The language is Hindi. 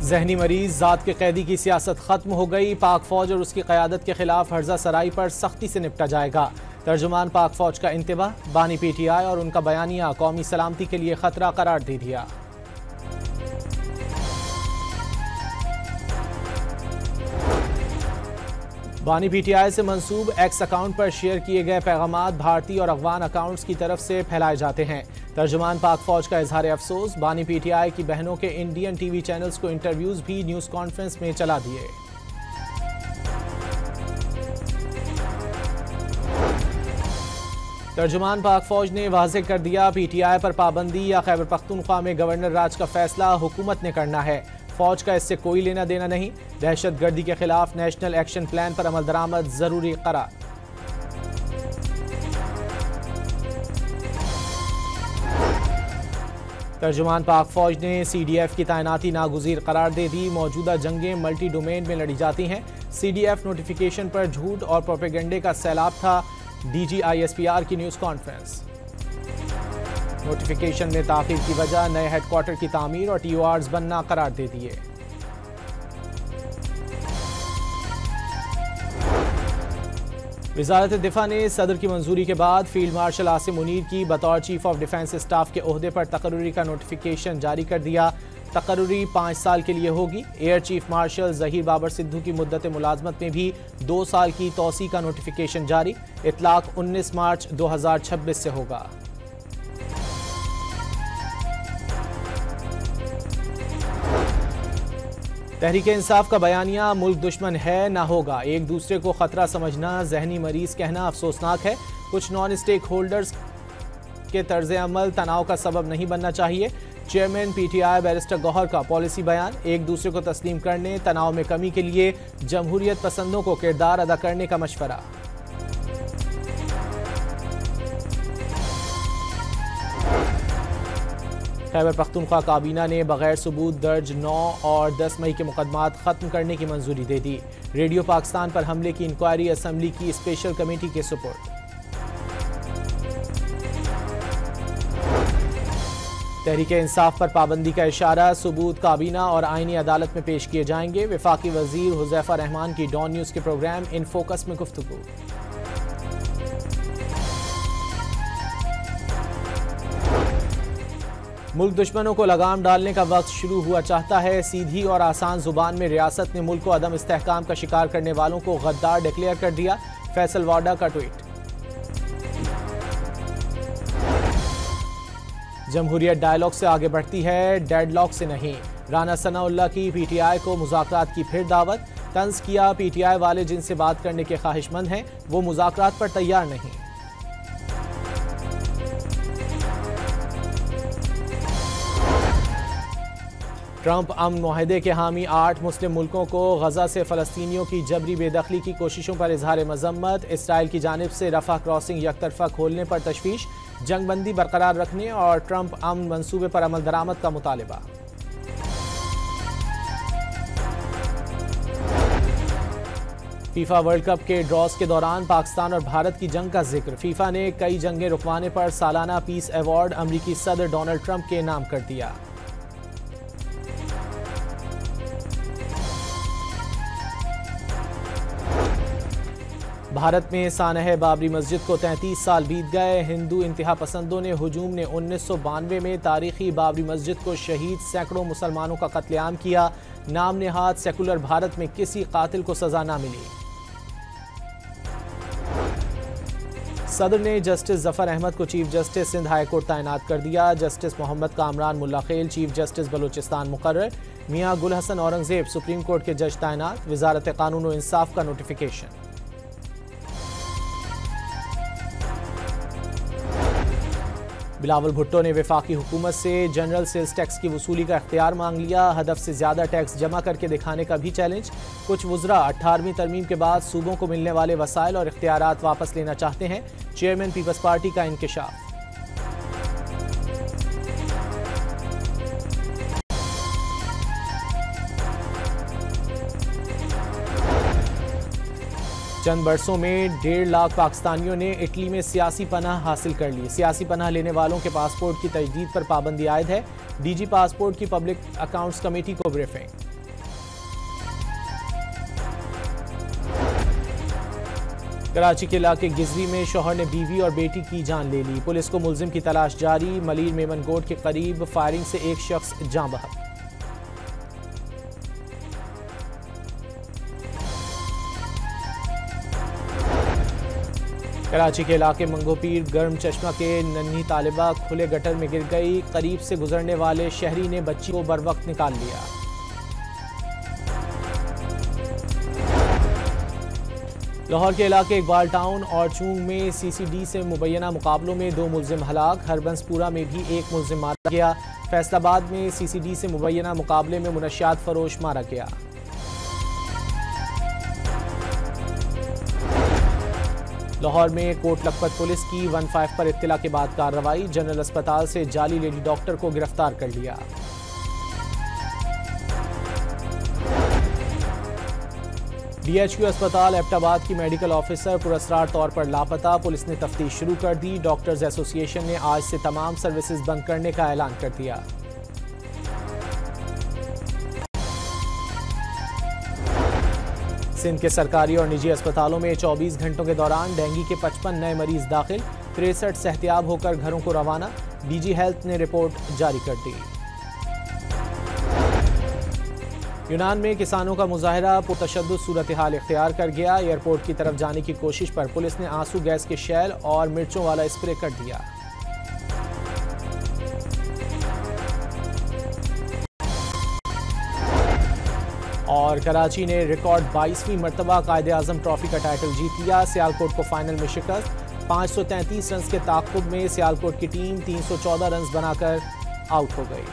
जहनी मरीज जात के कैदी की सियासत खत्म हो गई। पाक फौज और उसकी क़यादत के खिलाफ हर्जा सराई पर सख्ती से निपटा जाएगा। तर्जुमान पाक फौज का इंतबाह, बानी PTI और उनका बयानिया कौमी सलामती के लिए खतरा करार दे दिया। बानी PTI से मंसूब एक्स अकाउंट पर शेयर किए गए पैगामात भारतीय और अफगान अकाउंट्स की तरफ से फैलाए जाते हैं। तर्जुमान पाक फौज का इजहार अफसोस, बानी PTI की बहनों के इंडियन TV चैनल्स को इंटरव्यूज भी न्यूज कॉन्फ्रेंस में चला दिए। तर्जुमान पाक फौज ने वाज़ेह कर दिया, PTI पर पाबंदी या खैबर पख्तूनख्वा में गवर्नर राज का फैसला हुकूमत ने करना है। फौज का इससे कोई लेना देना नहीं। दहशत गर्दी के खिलाफ नेशनल एक्शन प्लान पर अमल दरामद जरूरी करार। तर्जुमान पाक फौज ने CDF की तैनाती नागुज़ीर करार दे दी। मौजूदा जंगें मल्टी डोमेन में लड़ी जाती हैं। CDF नोटिफिकेशन पर झूठ और प्रोपेगेंडे का सैलाब था। DG ISPR की न्यूज़ कॉन्फ्रेंस। नोटिफिकेशन में ताख़ीर की वजह नए हेडक्वार्टर की तामीर और TORs बनना करार दे दिए। वज़ारत दिफा ने सदर की मंजूरी के बाद फील्ड मार्शल आसिम मुनीर की बतौर चीफ ऑफ डिफेंस स्टाफ के ओहदे पर तकर्रुरी का नोटिफिकेशन जारी कर दिया। तकर्रुरी 5 साल के लिए होगी। Air chief marshal Zaheer Babar Sidhu की मुद्दत मुलाजमत में भी 2 साल की तौसी का नोटिफिकेशन जारी। इतलाक 19 मार्च 2026 से होगा। तहरीक इंसाफ का बयानिया, मुल्क दुश्मन है ना होगा। एक दूसरे को खतरा समझना, जहनी मरीज कहना अफसोसनाक है। कुछ नॉन स्टेक होल्डर्स के तर्ज अमल तनाव का सबब नहीं बनना चाहिए। चेयरमैन PTI बैरिस्टर गौहर का पॉलिसी बयान, एक दूसरे को तस्लीम करने, तनाव में कमी के लिए जमहूरियत पसंदों को किरदार अदा करने का मशवरा। खैबर पख्तूनख्वा काबीना ने बगैर सबूत दर्ज 9 और 10 मई के मुकदमात खत्म करने की मंजूरी दे दी। रेडियो पाकिस्तान पर हमले की इंक्वायरी असम्बली की स्पेशल कमेटी के सुपुर्द। तहरीक इंसाफ पर पाबंदी का इशारा, सबूत काबीना और आईनी अदालत में पेश किए जाएंगे। वफाकी वजीर हुज़ैफा रहमान की डॉन न्यूज़ के प्रोग्राम इन फोकस में गुफ्तगू। मुल्क दुश्मनों को लगाम डालने का वक्त शुरू हुआ चाहता है। सीधी और आसान जुबान में रियासत ने मुल्क को अदम इस्तेहकाम का शिकार करने वालों को गद्दार डिक्लेयर कर दिया। फैसल वाडा का ट्वीट। जमहूरियत डायलॉग से आगे बढ़ती है, डेडलॉक से नहीं। राना सनाउल्लाह की PTI को मुज़ाकरात की फिर दावत। तंज किया, PTI वाले जिनसे बात करने के ख्वाहिशमंद हैं वो मुज़ाकरात पर तैयार नहीं। ट्रंप अमन मुआहदे के हामी, 8 मुस्लिम मुल्कों को गजा से फ़लस्तीनियों की जबरी बेदखली की कोशिशों पर इजहार मजम्मत। इसराइल की जानिब से रफा क्रॉसिंग यकतरफा खोलने पर तशवीश। जंगबंदी बरकरार रखने और ट्रंप अमन मंसूबे पर अमल दरामद का मुतालिबा। फीफा वर्ल्ड कप के ड्रॉज के दौरान पाकिस्तान और भारत की जंग का जिक्र। फीफा ने कई जंगें रुकवाने पर सालाना पीस अवार्ड अमरीकी सदर डोनाल्ड ट्रंप के नाम कर दिया। भारत में सानह बाबरी मस्जिद को 33 साल बीत गए। हिंदू इंतहा पसंदों ने हुजूम ने 1992 में तारीखी बाबरी मस्जिद को शहीद सैकड़ों मुसलमानों का कत्लेआम किया। नाम नेहाद सेकुलर भारत में किसी कातिल को सजा ना मिली। सदर ने जस्टिस जफर अहमद को chief justice Sindh high court तैनात कर दिया। जस्टिस मोहम्मद कामरान मुल्ला खेल चीफ जस्टिस बलूचिस्तान मुकर्रर। मियां गुल हसन औरंगजेब सुप्रीम कोर्ट के जज तैनात। वजारत कानून और इंसाफ का नोटिफिकेशन। बिलावल भुट्टो ने वफाकी हुकूमत से जनरल सेल्स टैक्स की वसूली का इख्तियार मांग लिया। हदफ से ज़्यादा टैक्स जमा करके दिखाने का भी चैलेंज। कुछ वज़रा 18वीं तरमीम के बाद सूबों को मिलने वाले वसाइल और इख्तियारात वापस लेना चाहते हैं। चेयरमैन पीपल्स पार्टी का इंकशाफ। चंद बरसों में 1.5 लाख पाकिस्तानियों ने इटली में सियासी पनाह हासिल कर ली। सियासी पनाह लेने वालों के पासपोर्ट की तजदीद पर पाबंदी आयद है। DG पासपोर्ट की पब्लिक अकाउंट्स कमेटी को ब्रीफिंग। कराची के इलाके गिजरी में शौहर ने बीवी और बेटी की जान ले ली। पुलिस को मुलजिम की तलाश जारी। मलीर मेमनगोट के करीब फायरिंग से एक शख्स जान बहक। कराची के इलाके मंगोपीर गर्म चश्मा के नन्ही तालिबा खुले गटर में गिर गई। करीब से गुजरने वाले शहरी ने बच्ची को बरवक्त निकाल लिया। लाहौर के इलाके इकबाल टाउन और चूंग में सीसीडी से मुबैना मुकाबलों में 2 मुलजिम हलाक। हरबंसपुरा में भी एक मुलजिम मारा गया। फैसलाबाद में सीसीडी से मुबैना मुकाबले में मुनशियात फरोश मारा गया। लाहौर में कोट लखपत पुलिस की 15 पर इत्तला के बाद कार्रवाई। जनरल अस्पताल से जाली लेडी डॉक्टर को गिरफ्तार कर लिया। डीएचक्यू अस्पताल एबटाबाद की मेडिकल ऑफिसर पुरस्कार तौर पर लापता। पुलिस ने तफ्तीश शुरू कर दी। डॉक्टर्स एसोसिएशन ने आज से तमाम सर्विसेज बंद करने का ऐलान कर दिया। सिंध के सरकारी और निजी अस्पतालों में 24 घंटों के दौरान डेंगू के 55 नए मरीज दाखिल। 63 सेहतियाब होकर घरों को रवाना। डीजी हेल्थ ने रिपोर्ट जारी कर दी। यूनान में किसानों का मुजाहरा पुरतशद्दुद सूरत हाल इख्तियार कर गया। एयरपोर्ट की तरफ जाने की कोशिश पर पुलिस ने आंसू गैस के शैल और मिर्चों वाला स्प्रे कर दिया। और कराची ने रिकॉर्ड 22वीं मरतबा कायदे-आज़म ट्रॉफी का टाइटल जीत लिया। सियालकोट को फाइनल में शिकस्त। 533 रन के ताक़ुब में सियालकोट की टीम 314 रन बनाकर आउट हो गई।